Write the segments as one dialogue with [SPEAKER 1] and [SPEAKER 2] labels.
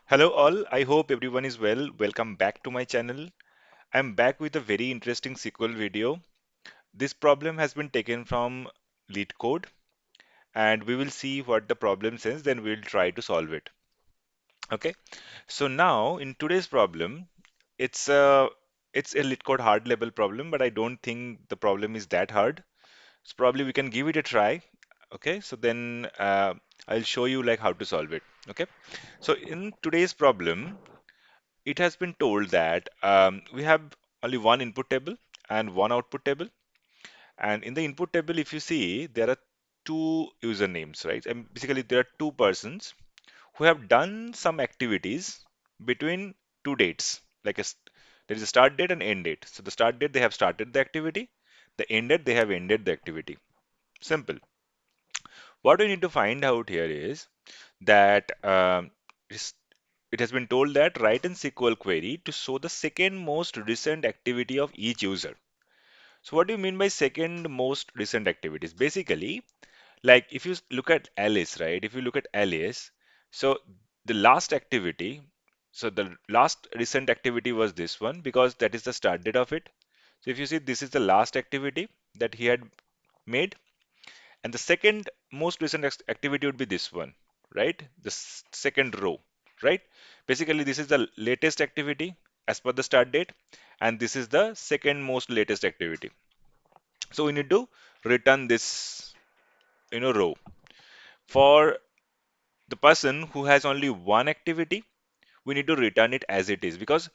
[SPEAKER 1] Hello all, I hope everyone is well. Welcome back to my channel. I'm back with a very interesting SQL video. This problem has been taken from Leetcode and we will see what the problem says, then we'll try to solve it. Okay, so now in today's problem, it's a it's a Leetcode hard level problem, but I don't think the problem is that hard. So probably we can give it a try. Okay, so then I'll show you like how to solve it. Okay, so in today's problem, it has been told that we have only one input table and one output table. And in the input table, if you see, there are two usernames, right? And basically, there are two persons who have done some activities between two dates. There is a start date and end date. So the start date, they have started the activity. The end date, they have ended the activity. Simple. What we need to find out here is that is- it has been told that write an SQL query to show the second most recent activity of each user. So what do you mean by second most recent activities? Basically, like if you look at Alice, right? If you look at Alice, so the last activity, so the last recent activity was this one because that is the start date of it. So if you see, this is the last activity that he had made, and the second most recent activity would be this one, right? The second row, right? Basically, this is the latest activity as per the start date, and this is the second most latest activity. So we need to return this, row. For the person who has only one activity, we need to return it as it is because,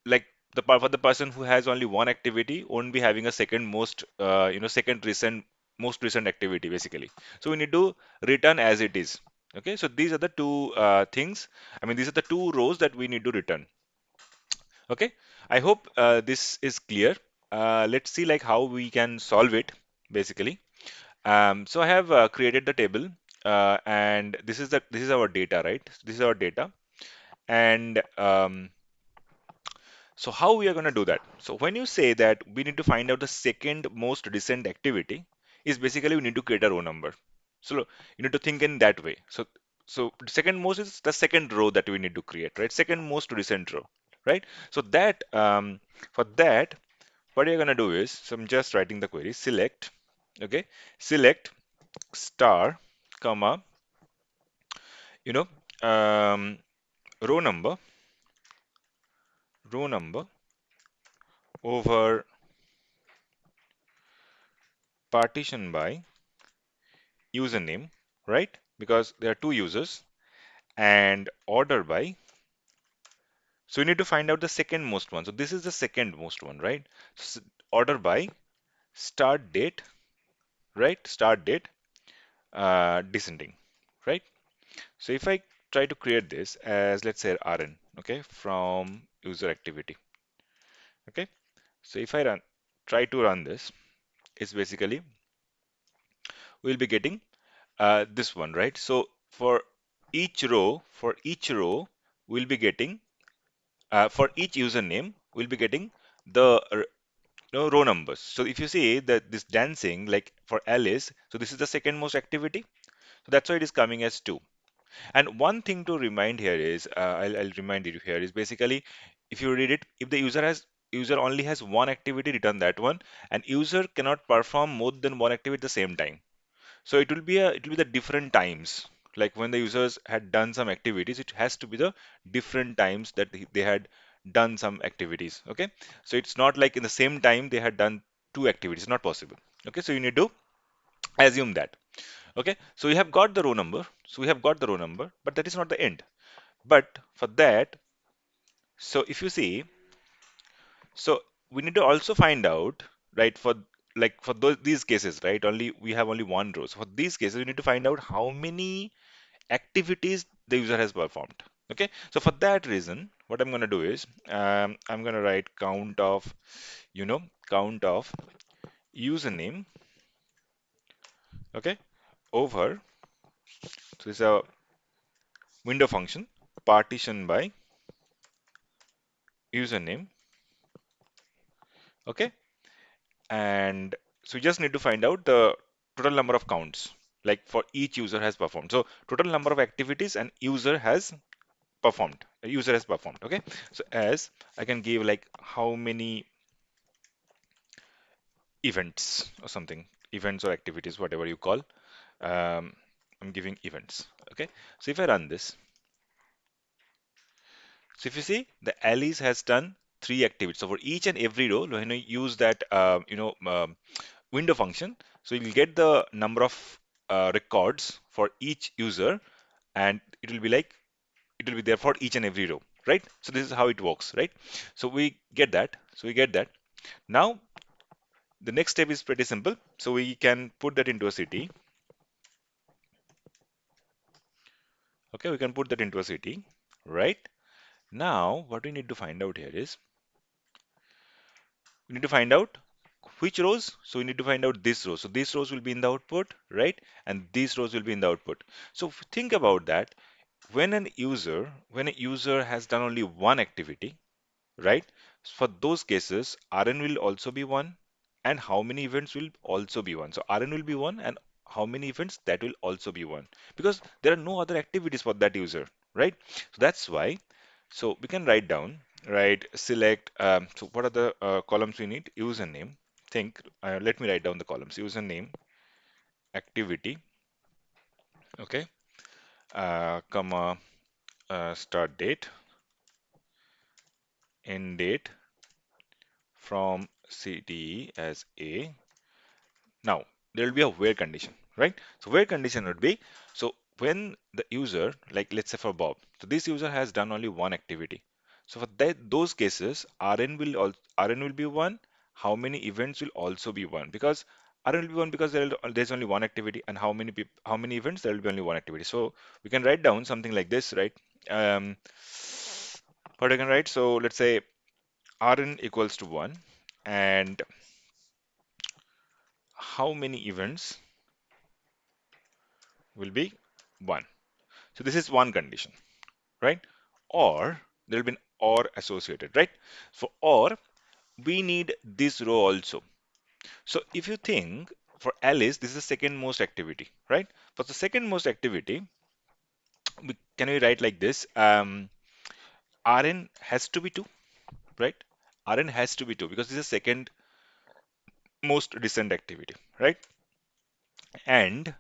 [SPEAKER 1] like, for the person who has only one activity, won't be having a second most, second recent most recent activity basically. So we need to return as it is. Okay, so these are the two things. I mean, these are the two rows that we need to return. Okay, I hope this is clear. Let's see like how we can solve it basically. So I have created the table, and this is our data, right? This is our data, and so how we are going to do that? So when you say that we need to find out the second most recent activity, is basically we need to create a row number. So you need to think in that way. So second most is the second row that we need to create, right? Second most recent row, right? So that for that, what you're gonna do is, so I'm just writing the query, select, okay, select star, comma, you know, um, row number, row number over partition by username, right? Because there are two users, and order by. So you need to find out the second most one. So this is the second most one, right? Order by start date, right? Start date, descending, right? So if I try to create this as, let's say, RN, okay, from user activity, okay. So if I try to run this, it's basically we'll be getting this one, right? So for each row, we'll be getting for each username, we'll be getting the row numbers. So if you see that this dancing, like for Alice, so this is the second most activity. So that's why it is coming as 2. And one thing to remind here is, I'll remind you here is basically, if you read it, if the user only has one activity, return that one, and user cannot perform more than one activity at the same time. So it will be the different times. Like when the users had done some activities, it has to be the different times that they had done some activities. Okay, so it's not like in the same time they had done two activities. Not possible. Okay, so you need to assume that. Okay, so we have got the row number. So we have got the row number, but that is not the end. But for that, so if you see, so we need to also find out, right, for like for these cases, right, only we have only one row. So for these cases, we need to find out how many activities the user has performed. Okay, so for that reason, what I'm going to do is I'm going to write count of username, okay, over, so this is a window function, partition by username, okay, and so we just need to find out the total number of counts, like for each user has performed. So total number of activities and user has performed, a user has performed. Okay, so as I can give like how many events or something, events or activities, whatever you call. um, I'm giving events. Okay, so if I run this, so if you see, the Alice has done three activities. So for each and every row, when you use that window function, so you'll get the number of records for each user, and it will be like it will be there for each and every row, right? So this is how it works, right? So we get that. So we get that. Now the next step is pretty simple. So we can put that into a city. Okay, we can put that into a city, right? Now what we need to find out here is we need to find out which rows. So we need to find out this row. So these rows will be in the output, right? And these rows will be in the output. So think about that. When a user has done only one activity, right? For those cases, Rn will also be one, and how many events will also be one. So Rn will be one, and how many events, that will also be one, because there are no other activities for that user, right? So that's why. So we can write down, right? Select. So what are the columns we need? Username. Think. Let me write down the columns. Username, activity, okay, comma, start date, end date from CTE as A. Now, there will be a where condition, right? So where condition would be, so when the user, like let's say for Bob, so this user has done only one activity. So for that, those cases, Rn will be one. How many events will also be one? Because Rn will be one because there's only one activity, and how many events, there will be only one activity. So we can write down something like this, right? Um, what I can write, so let's say Rn equals to one, and how many events will be one. So this is one condition, right? Or there will be an or associated, right? For or, we need this row also. So if you think for Alice, this is the second most activity, right? For the second most activity, can we write like this? Rn has to be 2, right? Rn has to be 2 because this is the second most recent activity, right? And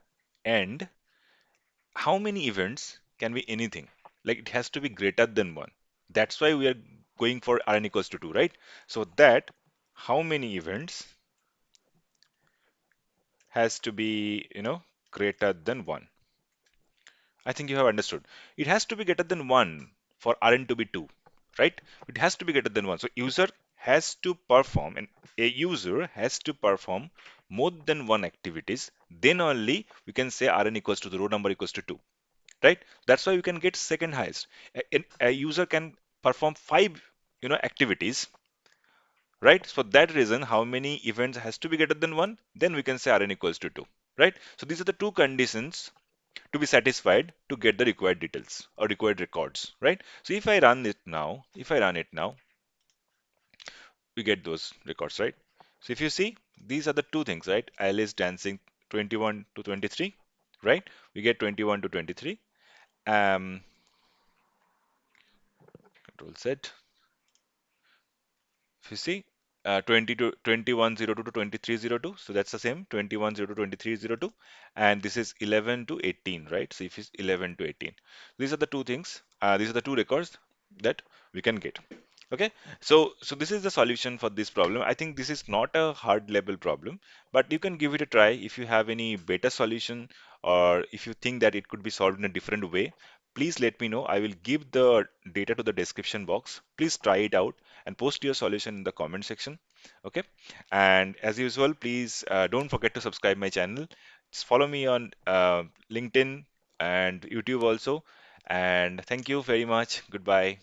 [SPEAKER 1] how many events can be anything? Like it has to be greater than 1. That's why we are going for Rn equals to 2, right? So that how many events has to be, greater than 1. I think you have understood. It has to be greater than 1 for Rn to be 2, right? It has to be greater than 1. So a user has to perform more than one activities. Then only we can say Rn equals to the row number equals to 2. Right? That's why you can get second highest. A user can perform 5, activities, right? For that reason, how many events has to be greater than 1? Then we can say Rn equals to 2, right? So these are the two conditions to be satisfied to get the required details or required records, right? So if I run it now, we get those records, right? So if you see, these are the two things, right? Alice dancing 21 to 23, right? We get 21 to 23. Um, Control Z. If you see, 20 to 2102 to 2302, so that's the same 2102 to 2302, and this is 11 to 18, right? So if it's 11 to 18, these are the two things, these are the two records that we can get. Okay, so this is the solution for this problem. I think this is not a hard level problem, but you can give it a try. If you have any better solution, or if you think that it could be solved in a different way, please let me know. I will give the data to the description box. Please try it out and post your solution in the comment section. Okay, and as usual, please don't forget to subscribe my channel. Just follow me on LinkedIn and YouTube also. And thank you very much. Goodbye.